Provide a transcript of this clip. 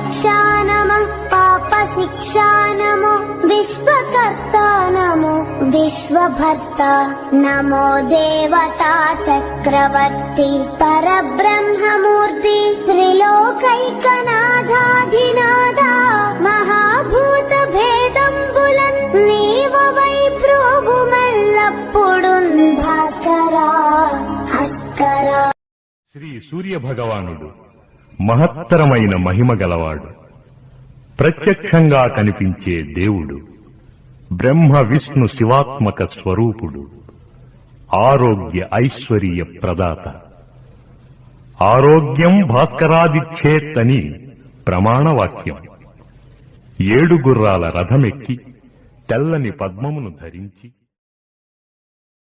रक्षा नमः पाप शिक्षा नमो विश्वकर्ता नमो विश्वभर्ता नमो देवता चक्रवर्ती परब्रह्ममूर्ति त्रिलोकैकनाथाधिनाथा महाभूत भेदंबुलन नीव वै प्रोभुमल्लप्पुडुन् भास्करा हस्करा। శ్రీ సూర్య భగవానుడు మహత్తరమైన మహిమ గలవాడు, ప్రత్యక్షంగా కనిపించే దేవుడు, బ్రహ్మ విష్ణు శివాత్మక స్వరూపుడు, ఆరోగ్య ఐశ్వర్య ప్రదాత. ఆరోగ్యం భాస్కరాదిచ్చేత్ అని ప్రమాణవాక్యం. 7 గుర్రాల రథమెక్కి తెల్లని పద్మమును ధరించి